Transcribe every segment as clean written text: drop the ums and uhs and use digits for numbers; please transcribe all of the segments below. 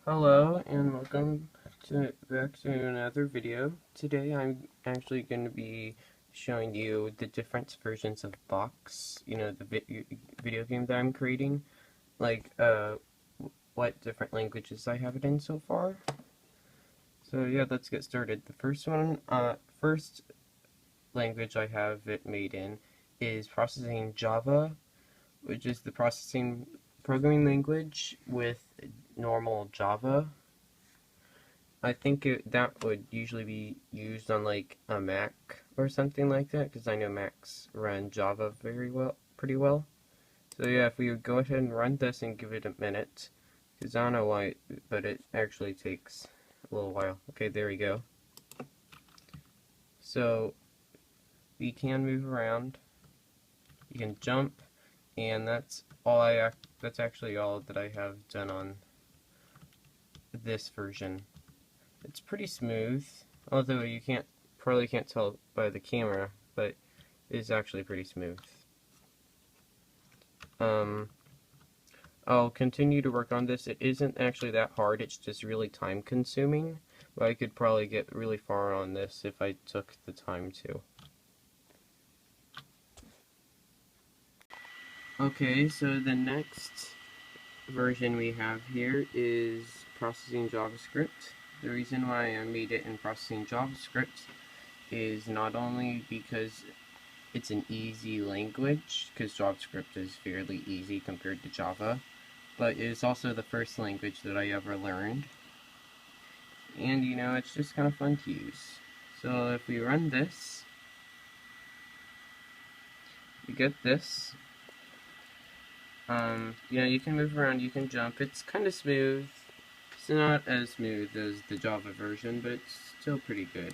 Hello and welcome back to another video. Today I'm actually going to be showing you the different versions of Boxx, the video game that I'm creating, like what different languages I have it in so far. So yeah, let's get started. The first language I have it made in is processing Java, which is the processing programming language with normal Java. I think that would usually be used on like a Mac or something like that, because I know Macs run Java pretty well. So yeah, if we would go ahead and run this and give it a minute, because I don't know why, but it actually takes a little while. Okay, there we go. So we can move around, you can jump, and that's actually all that I have done on this version. It's pretty smooth, although you probably can't tell by the camera, but it is actually pretty smooth. Um, I'll continue to work on this. It isn't actually that hard, it's just really time consuming, but I could probably get really far on this if I took the time to. Okay, so the next version we have here is processing JavaScript. The reason why I made it in processing JavaScript is not only because it's an easy language, because JavaScript is fairly easy compared to Java, but it's also the first language that I ever learned. And it's just kind of fun to use. So if we run this, you get this. You can move around, you can jump. It's kind of smooth. It's not as smooth as the Java version, but it's still pretty good.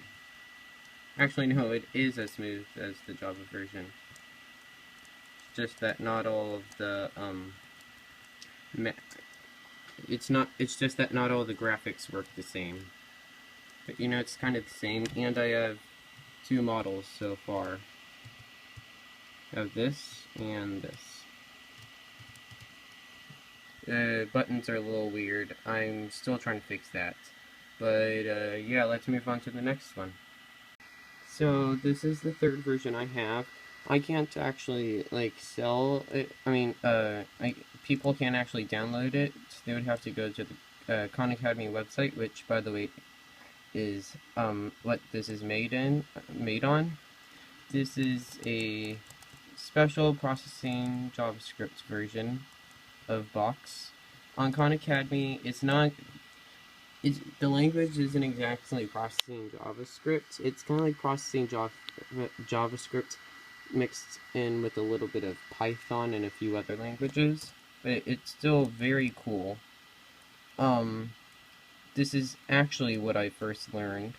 Actually, no, it is as smooth as the Java version. It's just that not all of the, it's just that not all the graphics work the same. But it's kind of the same, and I have two models so far. I have this and this. Buttons are a little weird. I'm still trying to fix that. But yeah, let's move on to the next one. So this is the third version I have. I can't actually like sell it. People can't actually download it. They would have to go to the Khan Academy website, which, by the way, is what this is made on. This is a special processing JavaScript version of Boxx. On Khan Academy, the language isn't exactly processing JavaScript. It's kind of like processing JavaScript mixed in with a little bit of Python and a few other languages, but it's still very cool. This is actually what I first learned.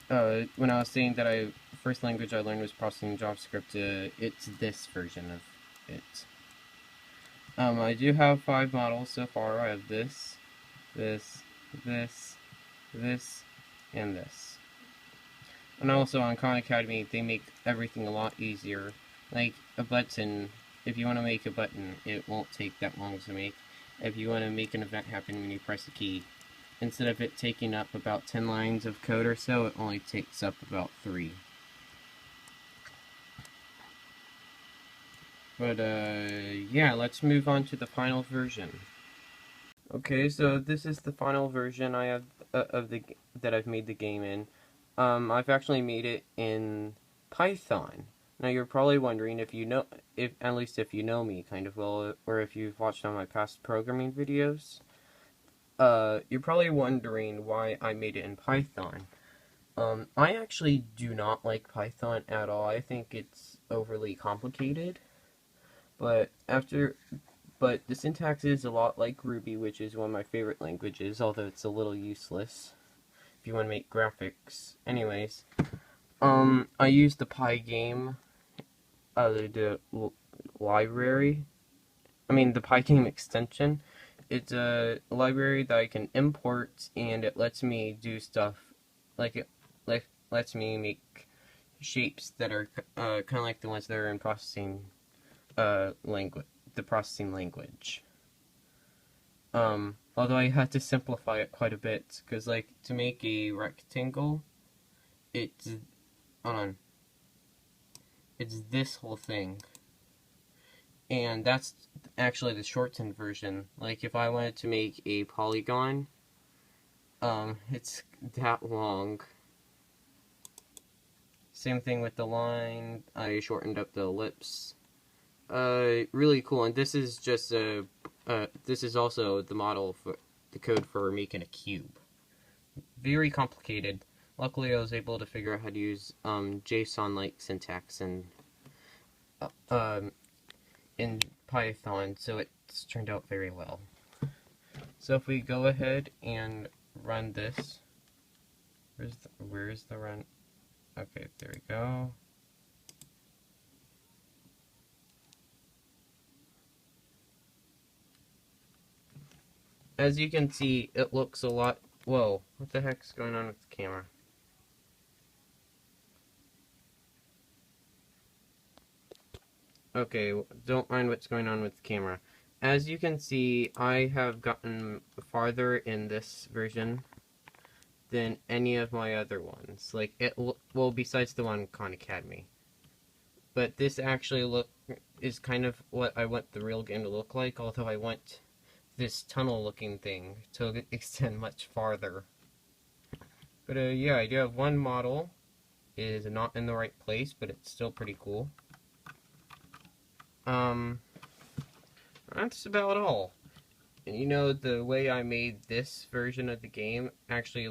When I was saying that first language I learned was processing JavaScript, it's this version of it. I do have 5 models so far. I have this, this, this, this, and this. And also on Khan Academy, they make everything a lot easier. Like a button, if you want to make a button, it won't take that long to make. If you want to make an event happen when you press a key, instead of it taking up about 10 lines of code or so, it only takes up about 3. But yeah, let's move on to the final version. Okay, so this is the final version I have that I've made the game in. I've actually made it in Python. Now you're probably wondering if at least if you know me kind of well, or if you've watched on my past programming videos. You're probably wondering why I made it in Python. I actually do not like Python at all. I think it's overly complicated. But the syntax is a lot like Ruby, which is one of my favorite languages, although it's a little useless if you want to make graphics. Anyways, I use the Pygame, the library. The Pygame extension. It's a library that I can import, and it lets me do stuff lets me make shapes that are kind of like the ones that are in processing language. Although I had to simplify it quite a bit, because like to make a rectangle, it's hold on, it's this whole thing, and that's actually the shortened version. Like if I wanted to make a polygon, it's that long. Same thing with the line. I shortened up the ellipse. Really cool. And this is just this is also the model for the code for making a cube. Very complicated. Luckily, I was able to figure out how to use JSON-like syntax and in Python, so it's turned out very well. So if we go ahead and run this, where's the run? Okay, there we go. As you can see, it looks a lot. Whoa, what the heck's going on with the camera? Okay, don't mind what's going on with the camera. As you can see, I have gotten farther in this version than any of my other ones. Like, well, besides the one Khan Academy. But this actually is kind of what I want the real game to look like, although I want this tunnel-looking thing to extend much farther. But yeah, I do have one model. It is not in the right place, but it's still pretty cool. That's about all. And you know, the way I made this version of the game actually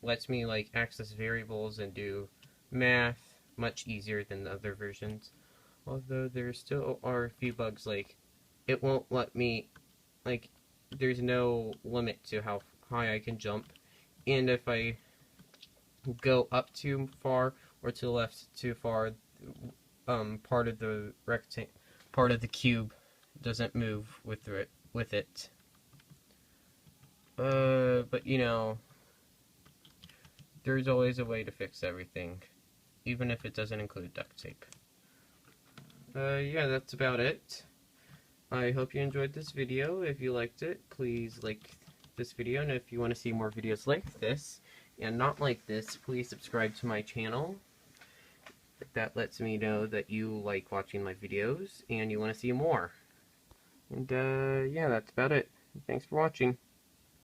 lets me like access variables and do math much easier than the other versions. Although there still are a few bugs, like it won't let me, like there's no limit to how high I can jump, and if I go up too far or to the left too far, part of the part of the cube doesn't move with it. But you know, there's always a way to fix everything, even if it doesn't include duct tape. Yeah, that's about it. I hope you enjoyed this video. If you liked it, please like this video, and if you want to see more videos like this, and not like this, please subscribe to my channel. That lets me know that you like watching my videos, and you want to see more. And yeah, that's about it. Thanks for watching.